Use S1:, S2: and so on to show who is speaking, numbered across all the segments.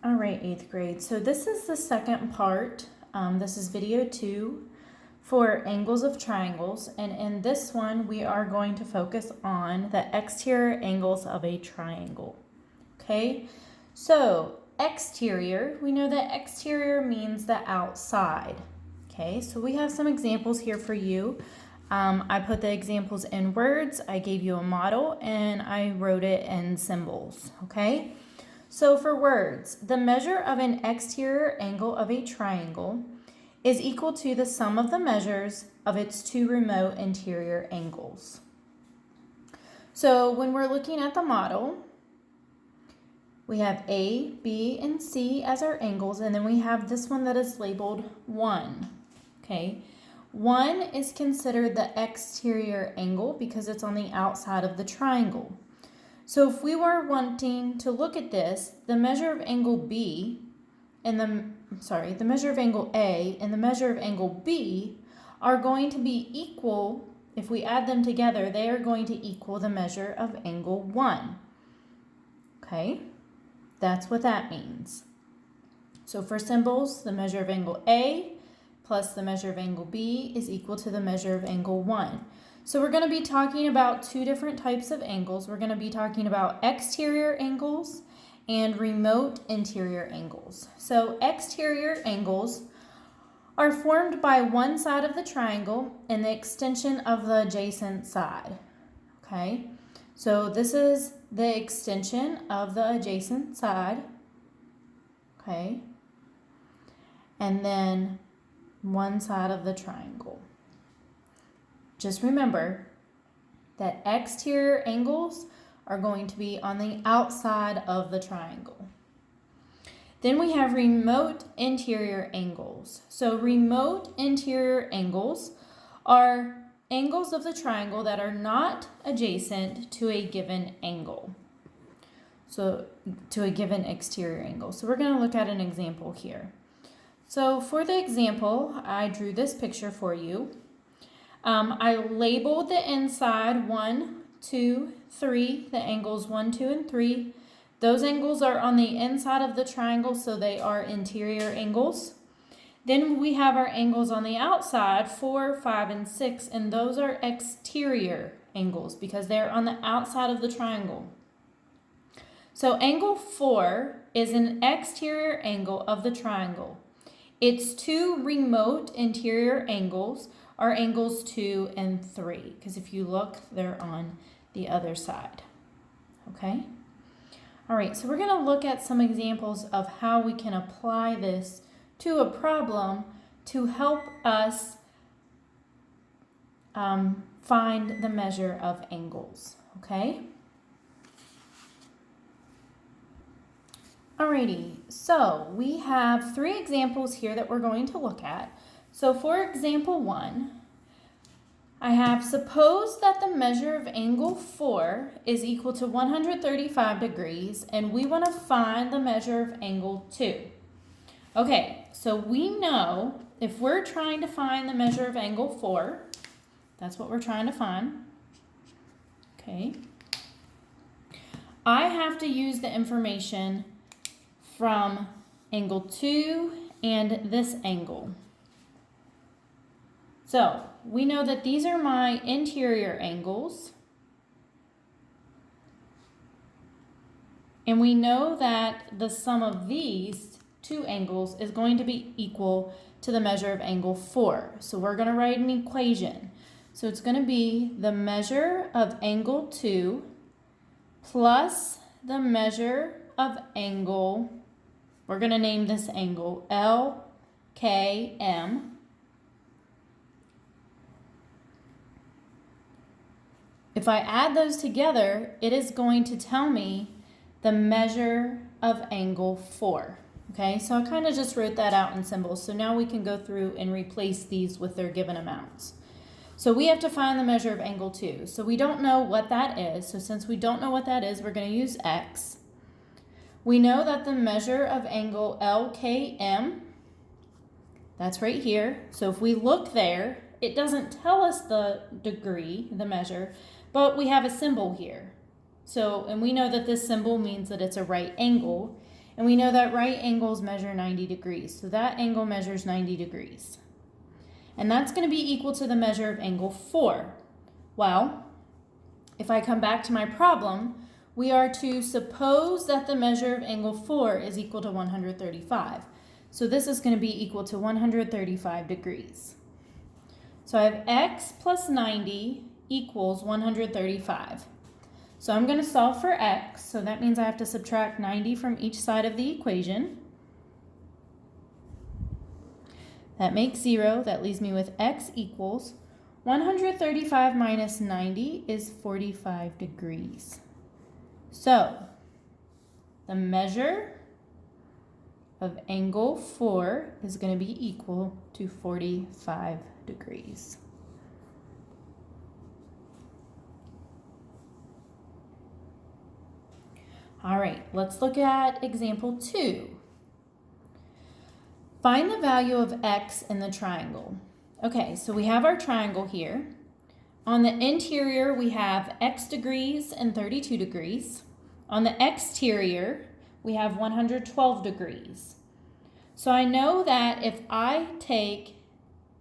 S1: All right, 8th grade. So this is the second part. This is video 2 for angles of triangles. And in this one, we are going to focus on the exterior angles of a triangle. Okay, so exterior, we know that exterior means the outside. Okay, so we have some examples here for you. I put the examples in words, I gave you a model, and I wrote it in symbols. Okay. So for words, the measure of an exterior angle of a triangle is equal to the sum of the measures of its two remote interior angles. So when we're looking at the model, we have A, B, and C as our angles, and then we have this one that is labeled 1. Okay, 1 is considered the exterior angle because it's on the outside of the triangle. So if we were wanting to look at this, the measure of angle B and the measure of angle A and the measure of angle B are going to be equal. If we add them together, they are going to equal the measure of angle 1. Okay, that's what that means. So for symbols, the measure of angle A plus the measure of angle B is equal to the measure of angle 1. So we're going to be talking about two different types of angles. We're going to be talking about exterior angles and remote interior angles. So exterior angles are formed by one side of the triangle and the extension of the adjacent side. Okay, so this is the extension of the adjacent side. Okay, and then one side of the triangle. Just remember that exterior angles are going to be on the outside of the triangle. Then we have remote interior angles. So remote interior angles are angles of the triangle that are not adjacent to a given angle. So to a given exterior angle. So we're going to look at an example here. So for the example, I drew this picture for you. I labeled the inside 1, 2, 3, the angles 1, 2, and 3. Those angles are on the inside of the triangle, so they are interior angles. Then we have our angles on the outside, 4, 5, and 6, and those are exterior angles because they're on the outside of the triangle. So angle 4 is an exterior angle of the triangle. Its two remote interior angles are angles 2 and 3, because if you look, they're on the other side. Okay? All right, so we're going to look at some examples of how we can apply this to a problem to help us find the measure of angles. Okay? Alrighty, so we have 3 examples here that we're going to look at. So for example 1, I have suppose that the measure of angle 4 is equal to 135 degrees and we want to find the measure of angle 2. Okay, so we know if we're trying to find the measure of angle 4, that's what we're trying to find. Okay, I have to use the information from angle 2 and this angle. So we know that these are my interior angles. And we know that the sum of these two angles is going to be equal to the measure of angle 4. So we're going to write an equation. So it's going to be the measure of angle 2 plus the measure of angle, we're going to name this angle LKM, if I add those together, it is going to tell me the measure of angle 4. Okay, so I kind of just wrote that out in symbols. So now we can go through and replace these with their given amounts. So we have to find the measure of angle 2. So we don't know what that is. So since we don't know what that is, we're going to use X. We know that the measure of angle LKM, that's right here. So if we look there, it doesn't tell us the degree, the measure, but we have a symbol here. So, and we know that this symbol means that it's a right angle. And we know that right angles measure 90 degrees. So that angle measures 90 degrees. And that's going to be equal to the measure of angle 4. Well, if I come back to my problem, we are to suppose that the measure of angle 4 is equal to 135. So this is going to be equal to 135 degrees. So I have x plus 90 equals 135. So I'm going to solve for x, so that means I have to subtract 90 from each side of the equation. That makes 0. That leaves me with x equals 135 minus 90 is 45 degrees. So the measure of angle 4 is going to be equal to 45 degrees. All right, let's look at example 2. Find the value of x in the triangle. Okay, so we have our triangle here. On the interior, we have x degrees and 32 degrees. On the exterior, we have 112 degrees. So I know that if I take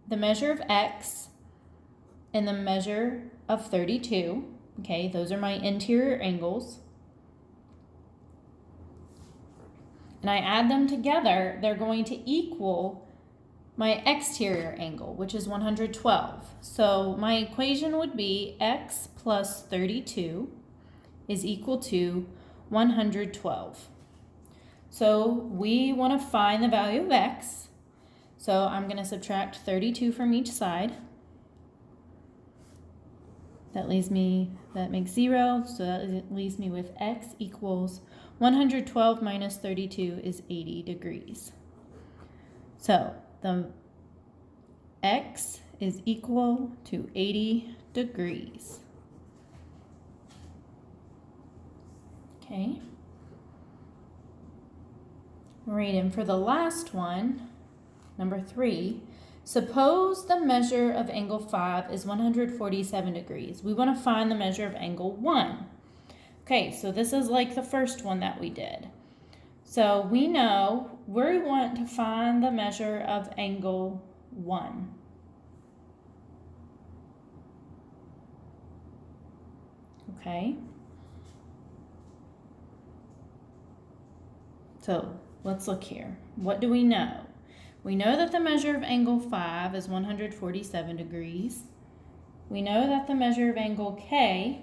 S1: the measure of x and the measure of 32, okay, those are my interior angles, and I add them together, they're going to equal my exterior angle, which is 112. So my equation would be x plus 32 is equal to 112. So we want to find the value of x. So I'm going to subtract 32 from each side. That makes 0, so that leaves me with x equals 112 minus 32 is 80 degrees. So the x is equal to 80 degrees. Okay. Right, and for the last one, number 3, suppose the measure of angle 5 is 147 degrees. We want to find the measure of angle 1. Okay, so this is like the first one that we did. So we know we want to find the measure of angle 1. Okay. So let's look here. What do we know? We know that the measure of angle 5 is 147 degrees. We know that the measure of angle K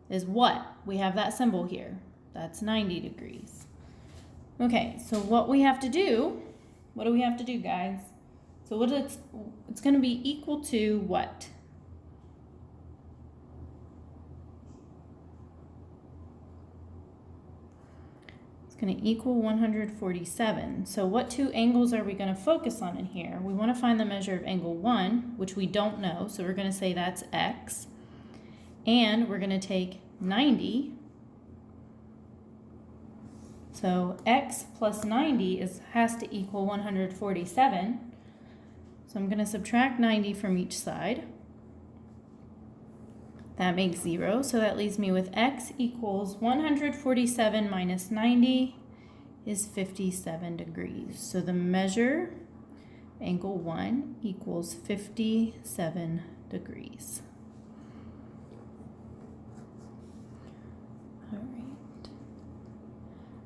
S1: is what? We have that symbol here. That's 90 degrees. Okay, so what do we have to do, guys? So it's going to be equal to what? It's going to equal 147. So what two angles are we going to focus on in here? We want to find the measure of angle 1, which we don't know, so we're going to say that's x. And we're going to take 90. So x plus 90 has to equal 147. So I'm going to subtract 90 from each side. That makes 0, so that leaves me with x equals 147 minus 90 is 57 degrees. So the measure, angle 1, equals 57 degrees. All right.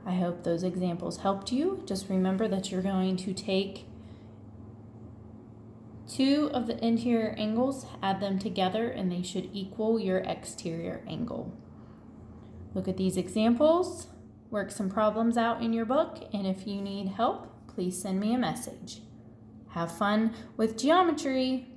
S1: I hope those examples helped you. Just remember that you're going to take 2 of the interior angles, add them together, and they should equal your exterior angle. Look at these examples, work some problems out in your book, and if you need help, please send me a message. Have fun with geometry!